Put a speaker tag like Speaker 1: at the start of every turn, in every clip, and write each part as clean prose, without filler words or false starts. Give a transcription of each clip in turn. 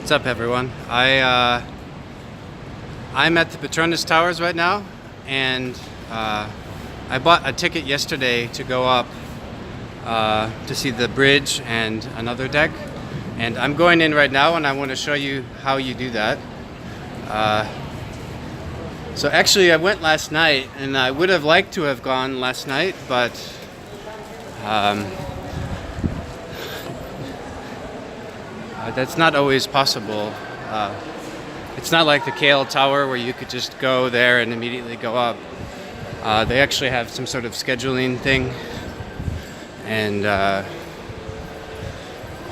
Speaker 1: What's up, everyone? I'm at the Petronas Towers right now, and I bought a ticket yesterday to go up to see the bridge and another deck, and I'm going in right now, and I want to show you how you do that. So actually, I went last night, and I would have liked to have gone last night, but that's not always possible. It's not like the KL Tower where you could just go there and immediately go up. They actually have some sort of scheduling thing, and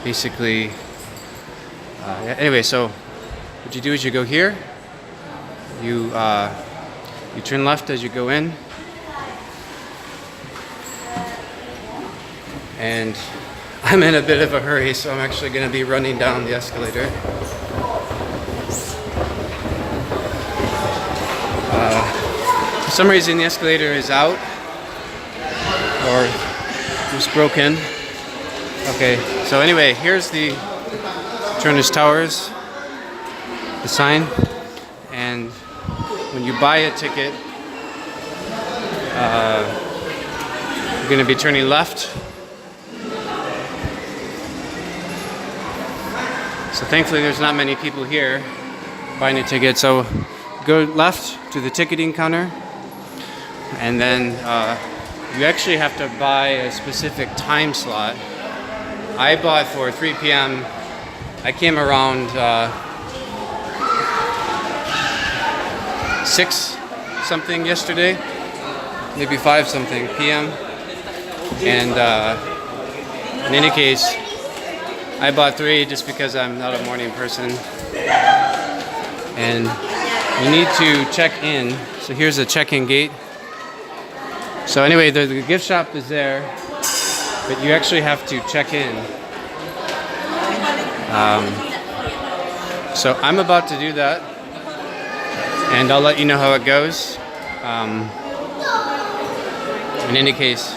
Speaker 1: basically, anyway, so what you do is you go here, you turn left as you go in, and I'm in a bit of a hurry, so I'm actually going to be running down the escalator. For some reason the escalator is out or just broken. Okay, so anyway, here's the Petronas Towers, the sign, and when you buy a ticket, you're going to be turning left. So thankfully there's not many people here buying a ticket, so go left to the ticketing counter, and then you actually have to buy a specific time slot. I bought for 3 p.m. I came around 6 something yesterday, maybe 5 something p.m. And in any case, I bought 3 just because I'm not a morning person. And you need to check in. So here's the check-in gate. So anyway, the gift shop is there, but you actually have to check in. So I'm about to do that, and I'll let you know how it goes. In any case,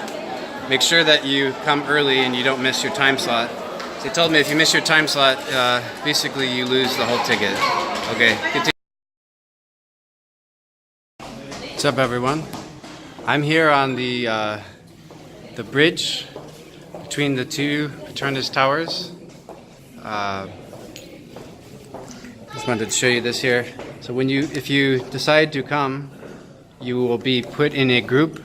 Speaker 1: make sure that you come early and you don't miss your time slot. They told me if you miss your time slot, basically you lose the whole ticket. Okay, continue. What's up, everyone? I'm here on the bridge between the two Petronas Towers. Just wanted to show you this here. So if you decide to come, you will be put in a group,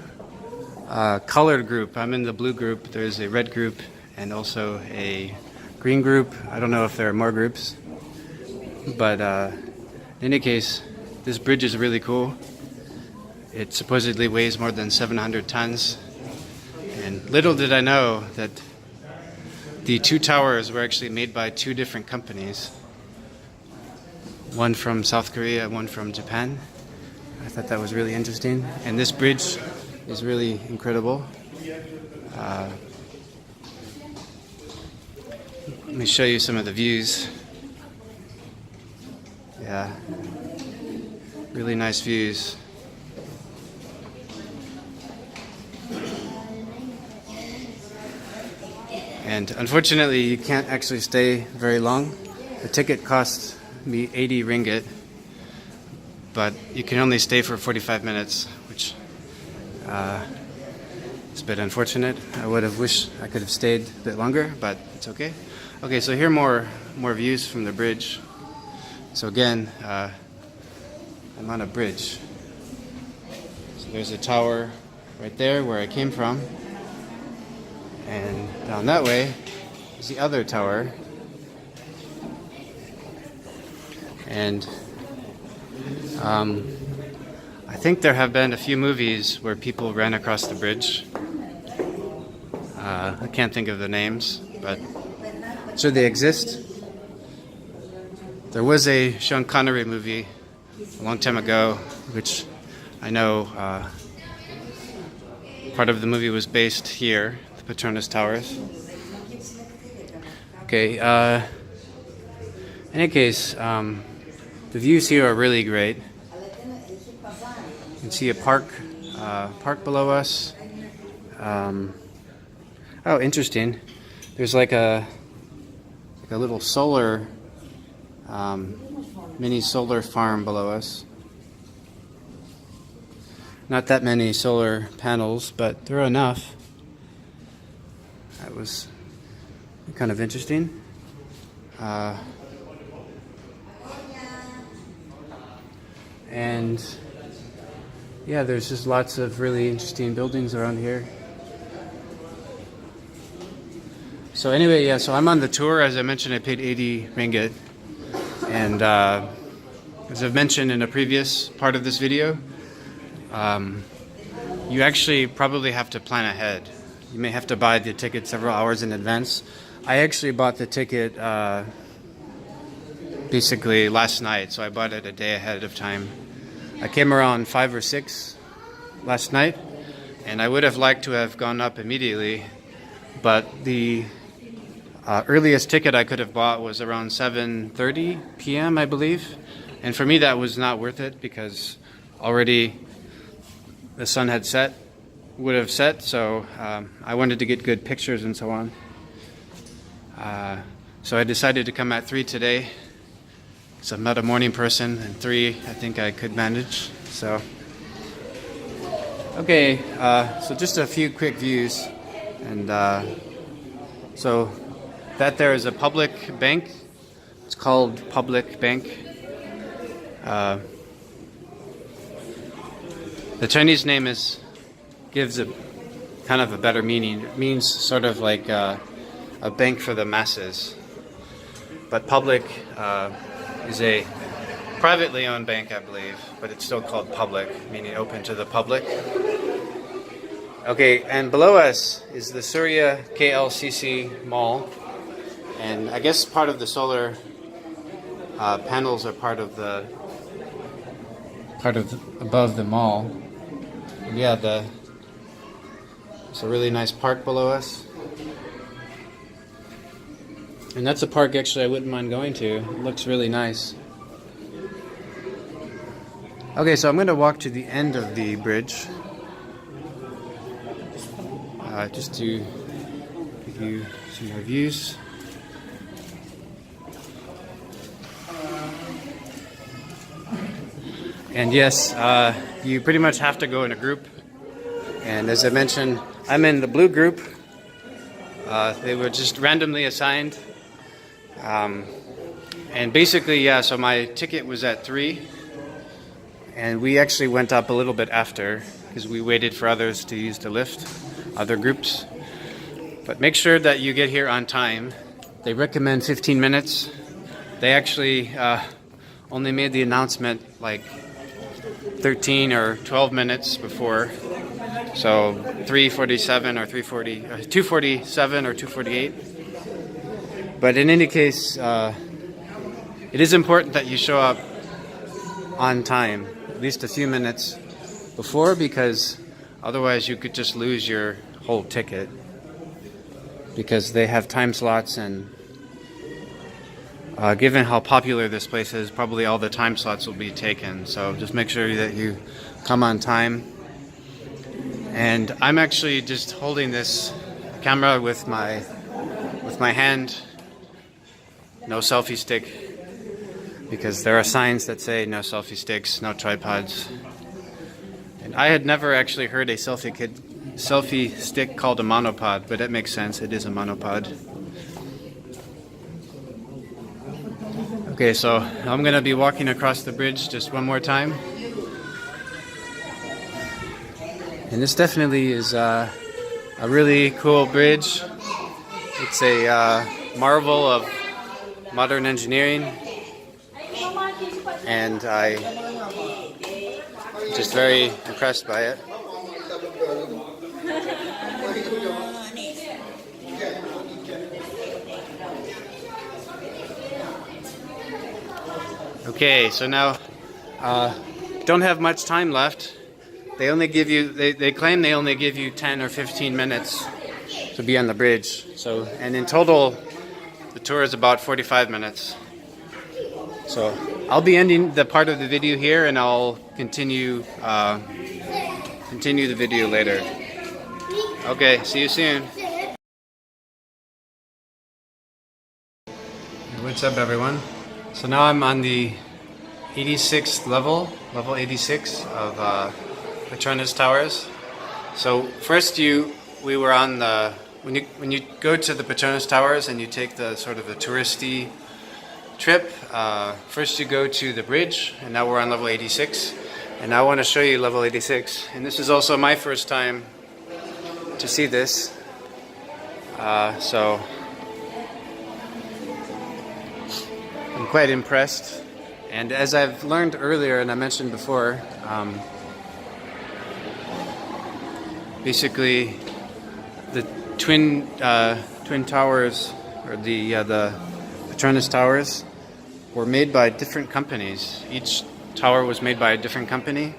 Speaker 1: colored group. I'm in the blue group. There's a red group and also a green group. I don't know if there are more groups, but in any case, this bridge is really cool. It supposedly weighs more than 700 tons, and little did I know that the 2 towers were actually made by 2 different companies, one from South Korea, one from Japan. I thought that was really interesting, and this bridge is really incredible. Let me show you some of the views. Yeah, really nice views. And unfortunately, you can't actually stay very long. The ticket costs me 80 ringgit, but you can only stay for 45 minutes, which is a bit unfortunate. I would have wished I could have stayed a bit longer, but it's okay. Okay, so here are more views from the bridge. So again, I'm on a bridge. So there's a tower right there where I came from, and down that way is the other tower. And I think there have been a few movies where people ran across the bridge. I can't think of the names, but so they exist. There was a Sean Connery movie a long time ago, which I know part of the movie was based here, the Petronas Towers. Okay, in any case, the views here are really great. You can see a park below us. Oh, interesting. There's like a little solar mini solar farm below us. Not that many solar panels, but there are enough. That was kind of interesting. And yeah, there's just lots of really interesting buildings around here. So anyway, yeah, so I'm on the tour. As I mentioned, I paid 80 ringgit. And as I've mentioned in a previous part of this video, you actually probably have to plan ahead. You may have to buy the ticket several hours in advance. I actually bought the ticket basically last night, so I bought it a day ahead of time. I came around 5 or 6 last night, and I would have liked to have gone up immediately, but the earliest ticket I could have bought was around 7:30 p.m. I believe, and for me that was not worth it because already the sun had would have set, so I wanted to get good pictures and so on. So I decided to come at 3 today. So I'm not a morning person, and 3 I think I could manage. So okay, so just a few quick views, and so that there is a public bank. It's called Public Bank. The Chinese name gives a kind of a better meaning. It means sort of like a bank for the masses. But public is a privately owned bank, I believe, but it's still called public, meaning open to the public. Okay, and below us is the Surya KLCC Mall, and I guess part of the solar panels are part of above the mall. And yeah, it's a really nice park below us. And that's a park actually I wouldn't mind going to. It looks really nice. Okay, so I'm going to walk to the end of the bridge just to give you some more views. And yes, you pretty much have to go in a group. And as I mentioned, I'm in the blue group. They were just randomly assigned. And basically, yeah, so my ticket was at 3. And we actually went up a little bit after because we waited for others to use the lift, other groups. But make sure that you get here on time. They recommend 15 minutes. They actually only made the announcement like 13 or 12 minutes before. So 3:47 or 2:47 or 2:48. But in any case, it is important that you show up on time, at least a few minutes before, because otherwise you could just lose your whole ticket, because they have time slots, and given how popular this place is, probably all the time slots will be taken. So just make sure that you come on time. And I'm actually just holding this camera with my hand, no selfie stick, because there are signs that say no selfie sticks, no tripods. And I had never actually heard a selfie stick called a monopod, but it makes sense, it is a monopod. Okay, so I'm going to be walking across the bridge just one more time. And this definitely is a really cool bridge. It's a marvel of modern engineering, and I'm just very impressed by it. Okay, so now don't have much time left. They only give you, they claim they only give you 10 or 15 minutes to be on the bridge. So, and in total, the tour is about 45 minutes. So I'll be ending the part of the video here, and I'll continue the video later. Okay, see you soon. What's up, everyone? So now I'm on the 86th level 86 of Petronas Towers. So first we were on the, when you go to the Petronas Towers and you take the sort of a touristy trip, first you go to the bridge, and now we're on level 86. And I want to show you level 86. And this is also my first time to see this. So I'm quite impressed. And as I've learned earlier, and I mentioned before, basically the twin towers, or the Petronas Towers, were made by different companies. Each tower was made by a different company.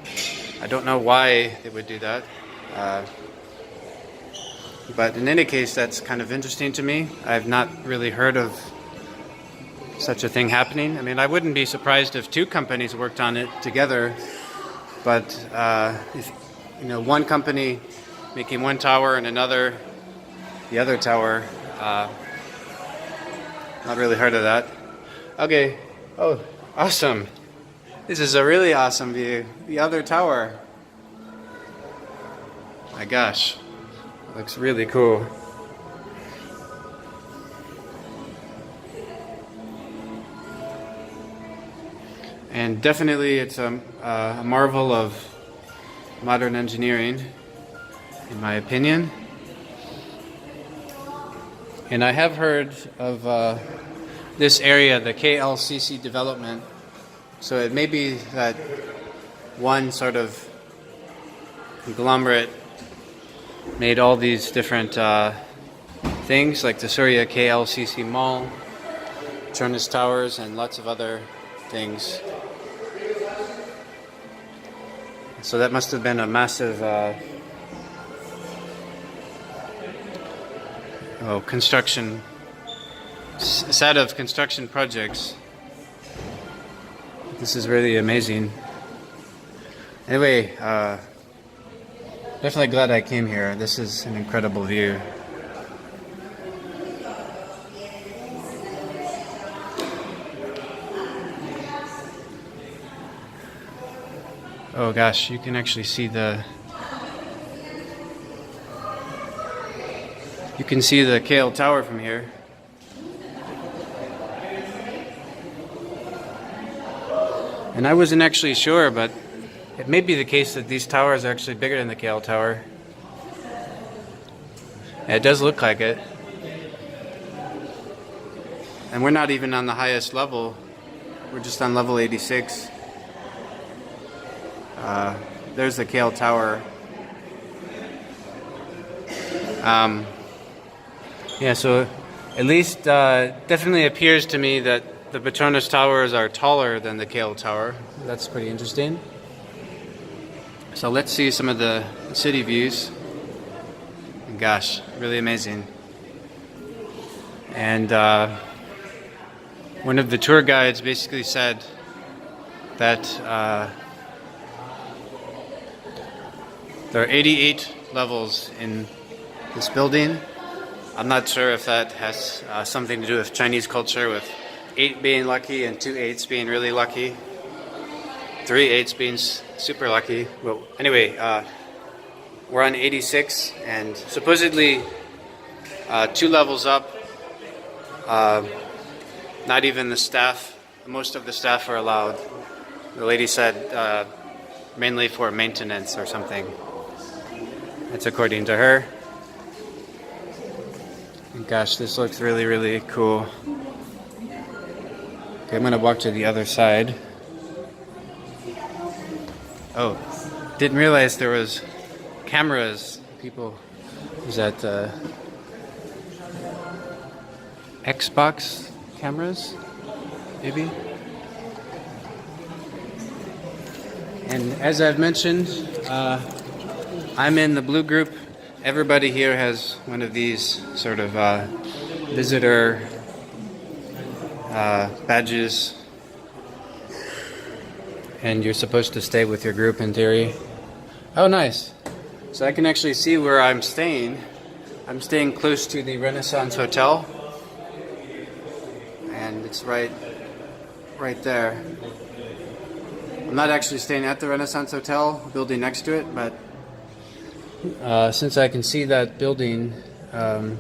Speaker 1: I don't know why they would do that. But in any case, that's kind of interesting to me. I've not really heard of such a thing happening. I mean, I wouldn't be surprised if two companies worked on it together, but if one company making one tower and the other tower, not really heard of that. Okay. Oh, awesome. This is a really awesome view. The other tower. My gosh, looks really cool. And definitely it's a marvel of modern engineering, in my opinion. And I have heard of this area, the KLCC development. So it may be that one sort of conglomerate made all these different things, like the Surya KLCC Mall, Petronas Towers, and lots of other things. So that must have been a massive construction set of construction projects. This is really amazing. Anyway, definitely glad I came here. This is an incredible view. Oh gosh, you can actually see the KL Tower from here. And I wasn't actually sure, but it may be the case that these towers are actually bigger than the KL Tower. It does look like it. And we're not even on the highest level. We're just on level 86. There's the KL Tower. Yeah, so at least definitely appears to me that the Petronas Towers are taller than the KL Tower. That's pretty interesting. So let's see some of the city views. Gosh, really amazing. And one of the tour guides basically said that there are 88 levels in this building. I'm not sure if that has something to do with Chinese culture, with 8 being lucky and 2 8s being really lucky, 3 8s being super lucky. Well, anyway, we're on 86, and supposedly 2 levels up, not even the staff, most of the staff are allowed. The lady said mainly for maintenance or something. That's according to her. And gosh, this looks really, really cool. Okay, I'm gonna walk to the other side. Oh, didn't realize there was cameras. People, is that Xbox cameras, maybe? And as I've mentioned, I'm in the blue group. Everybody here has one of these sort of visitor badges, and you're supposed to stay with your group in theory. Oh, nice. So I can actually see where I'm staying. I'm staying close to the Renaissance Hotel, and it's right right there. I'm not actually staying at the Renaissance Hotel, building next to it, but since I can see that building, I'm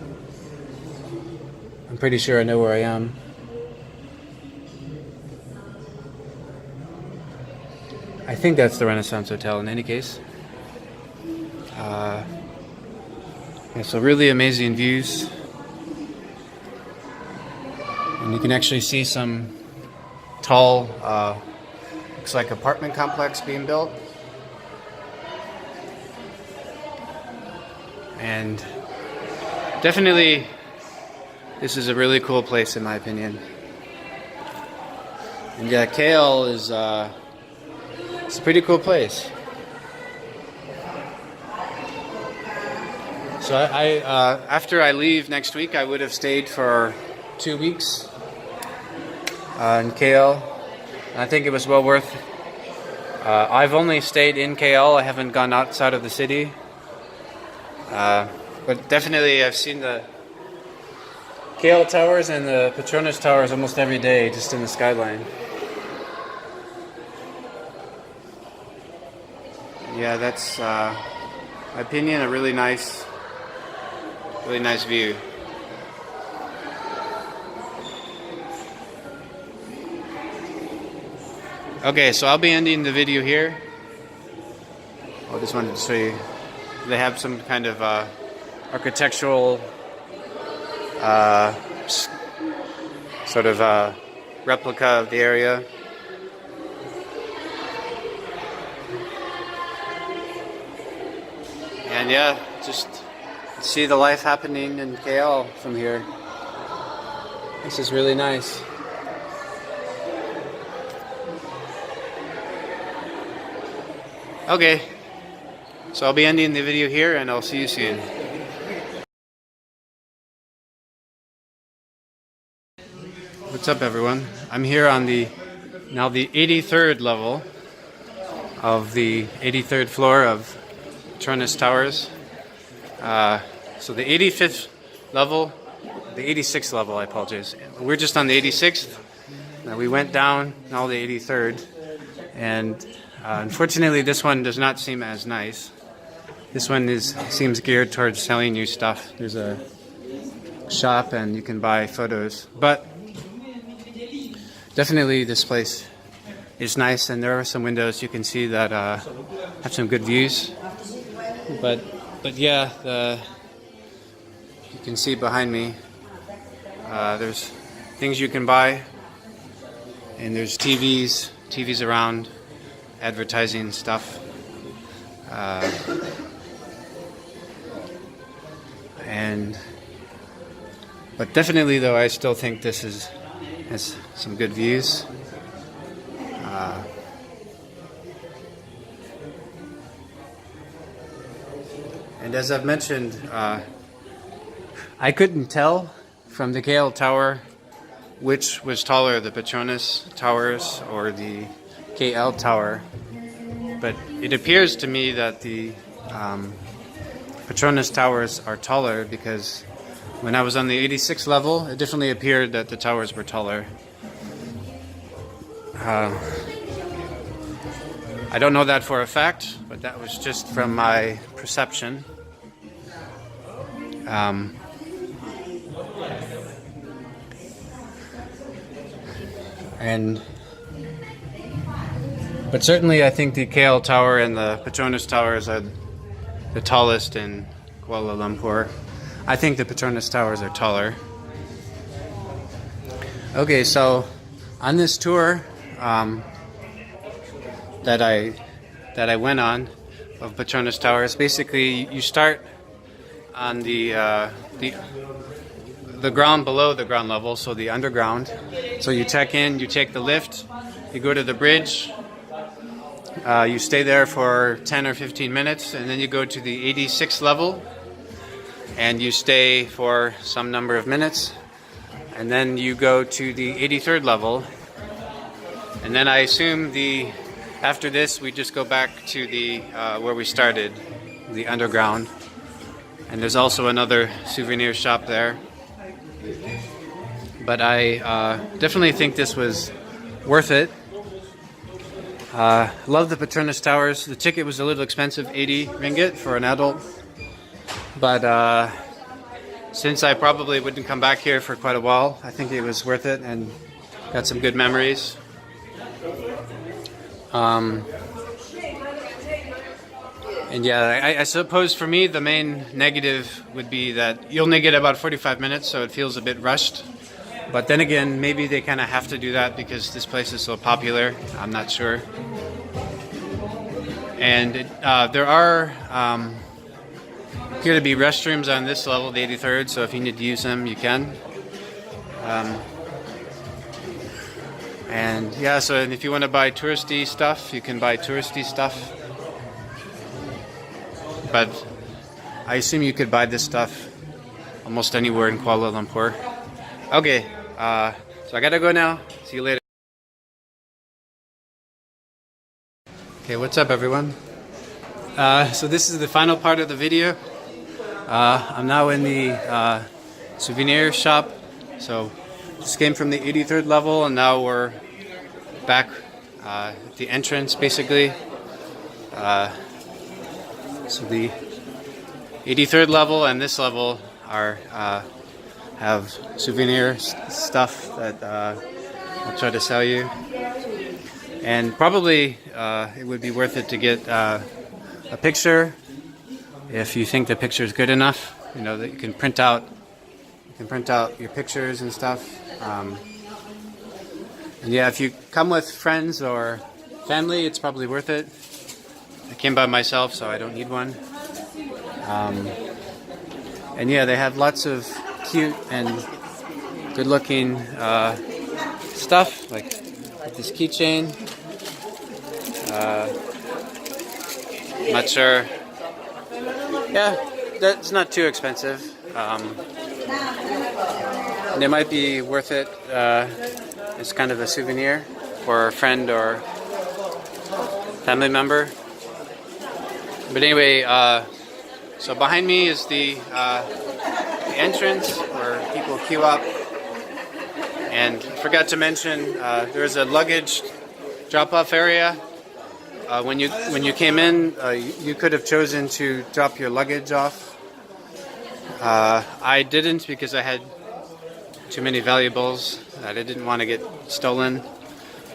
Speaker 1: pretty sure I know where I am. I think that's the Renaissance Hotel in any case. Yeah, so really amazing views. And you can actually see some tall, looks like apartment complex being built. And definitely, this is a really cool place in my opinion. And yeah, KL is it's a pretty cool place. So I after I leave next week, I would have stayed for 2 weeks in KL. I think it was well worth. I've only stayed in KL. I haven't gone outside of the city. But definitely I've seen the KL Towers and the Petronas Towers almost every day, just in the skyline. Yeah, that's, my opinion, a really nice view. Okay, so I'll be ending the video here. I just wanted to show you. They have some kind of architectural sort of replica of the area. And yeah, just see the life happening in KL from here. This is really nice. Okay, so I'll be ending the video here and I'll see you soon. What's up everyone? I'm here on the 83rd level of the 83rd floor of Petronas Towers. So the 85th level, the 86th level, I apologize. We're just on the 86th. We went down, now the 83rd. And unfortunately this one does not seem as nice. This one seems geared towards selling you stuff. There's a shop and you can buy photos. But definitely this place is nice and there are some windows you can see that have some good views. But yeah, you can see behind me there's things you can buy and there's TVs around advertising stuff. But definitely though, I still think this has some good views. And as I've mentioned, I couldn't tell from the KL Tower which was taller, the Petronas Towers or the KL Tower. But it appears to me that the Petronas Towers are taller because when I was on the 86th level, it definitely appeared that the towers were taller. I don't know that for a fact, but that was just from my perception. But certainly I think the KL Tower and the Petronas Towers are the tallest in Kuala Lumpur. I think the Petronas Towers are taller. Okay, so on this tour that I went on of Petronas Towers, basically you start on the ground below the ground level, so the underground. So you check in, you take the lift, you go to the bridge, you stay there for 10 or 15 minutes, and then you go to the 86th level, and you stay for some number of minutes, and then you go to the 83rd level, and then I assume after this we just go back to the where we started, the underground. And there's also another souvenir shop there. But I definitely think this was worth it. Love the Petronas Towers. The ticket was a little expensive, 80 ringgit for an adult. But since I probably wouldn't come back here for quite a while, I think it was worth it and got some good memories. And yeah, I suppose for me the main negative would be that you only get about 45 minutes, so it feels a bit rushed. But then again, maybe they kind of have to do that because this place is so popular. I'm not sure. And there are appear to be restrooms on this level, the 83rd, so if you need to use them, you can. And yeah, so if you want to buy touristy stuff, you can buy touristy stuff. But I assume you could buy this stuff almost anywhere in Kuala Lumpur. Okay, so I gotta go now. See you later. Okay, what's up everyone? So this is the final part of the video. I'm now in the souvenir shop. So just came from the 83rd level and now we're back at the entrance basically. So the 83rd level and this level are have souvenir stuff that I'll try to sell you. And probably it would be worth it to get a picture if you think the picture is good enough. You know that you can print out. You can print out your pictures and stuff. And yeah, if you come with friends or family, it's probably worth it. I came by myself, so I don't need one. And yeah, they have lots of cute and good-looking stuff, like this keychain. Not sure. Yeah, that's not too expensive. And it might be worth it as kind of a souvenir for a friend or family member. But anyway, so behind me is the entrance where people queue up. And I forgot to mention, there's a luggage drop-off area. When you came in, you could have chosen to drop your luggage off. I didn't because I had too many valuables that I didn't want to get stolen.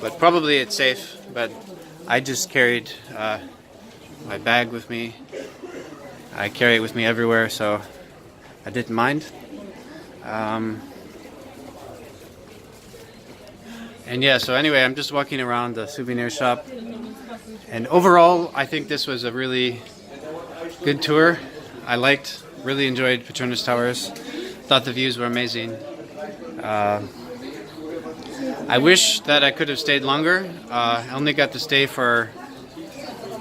Speaker 1: But probably it's safe. But I just carried my bag with me. I carry it with me everywhere, so I didn't mind. And yeah, so anyway, I'm just walking around the souvenir shop. And overall, I think this was a really good tour. I really enjoyed Petronas Towers. Thought the views were amazing. I wish that I could have stayed longer. I only got to stay for,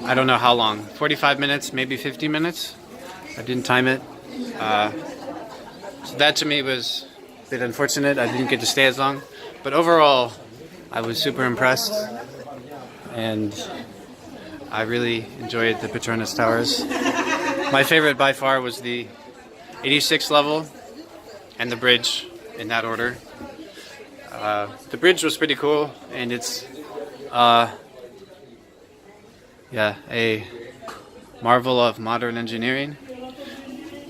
Speaker 1: I don't know how long, 45 minutes, maybe 50 minutes. I didn't time it. So that to me was a bit unfortunate. I didn't get to stay as long. But overall, I was super impressed. And I really enjoyed the Petronas Towers. My favorite by far was the 86th level and the bridge, in that order. The bridge was pretty cool, and it's yeah, a marvel of modern engineering.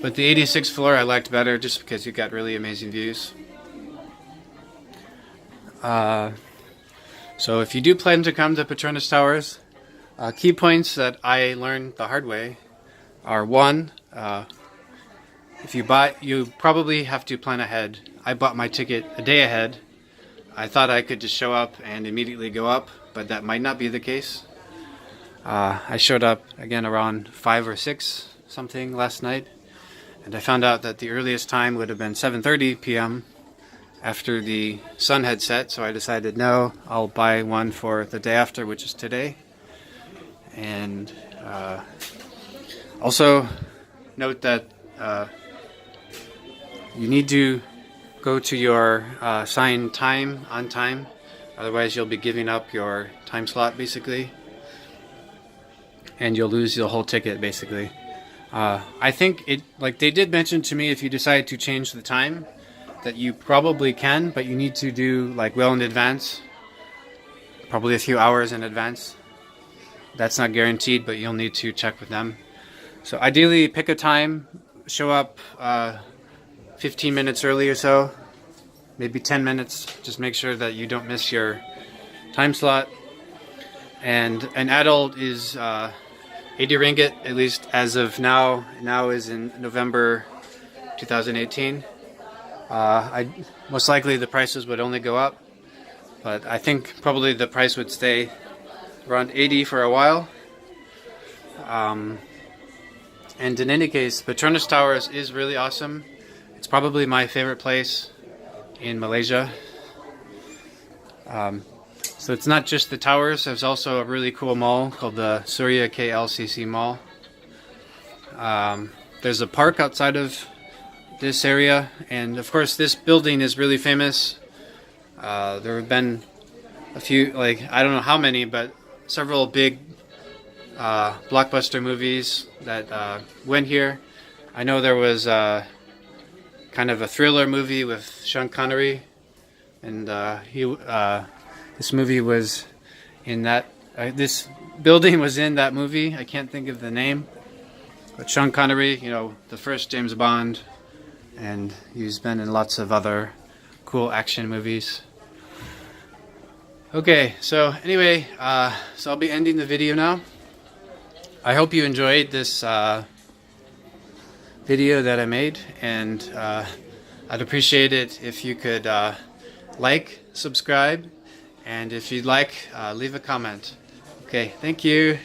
Speaker 1: But the 86th floor I liked better just because you got really amazing views. So if you do plan to come to Petronas Towers, key points that I learned the hard way are: one, if you buy, you probably have to plan ahead. I bought my ticket a day ahead. I thought I could just show up and immediately go up, but that might not be the case. I showed up again around 5 or 6 something last night, and I found out that the earliest time would have been 7:30 p.m. after the sun had set, so I decided no, I'll buy one for the day after, which is today. And also note that you need to go to your assigned time on time, otherwise you'll be giving up your time slot basically, and you'll lose the whole ticket basically. I think it, like they did mention to me, if you decide to change the time, that you probably can, but you need to do like well in advance. probably a few hours in advance. That's not guaranteed, but you'll need to check with them. So ideally, pick a time, show up 15 minutes early or so, maybe 10 minutes. Just make sure that you don't miss your time slot. And an adult is 80 ringgit, at least as of now. Now is in November 2018. Most likely the prices would only go up, but I think probably the price would stay around 80 for a while. And in any case, Petronas Towers is really awesome. It's probably my favorite place in Malaysia. So it's not just the towers, there's also a really cool mall called the Surya KLCC Mall. There's a park outside of this area, and of course this building is really famous. There have been a few, like, I don't know how many, but several big blockbuster movies that went here. I know there was kind of a thriller movie with Sean Connery, and this movie was in that, this building was in that movie. I can't think of the name, but Sean Connery, you know, the first James Bond, and he's been in lots of other cool action movies. Okay, so anyway, so I'll be ending the video now. I hope you enjoyed this video that I made, and I'd appreciate it if you could like, subscribe, and if you'd like, leave a comment. Okay, thank you.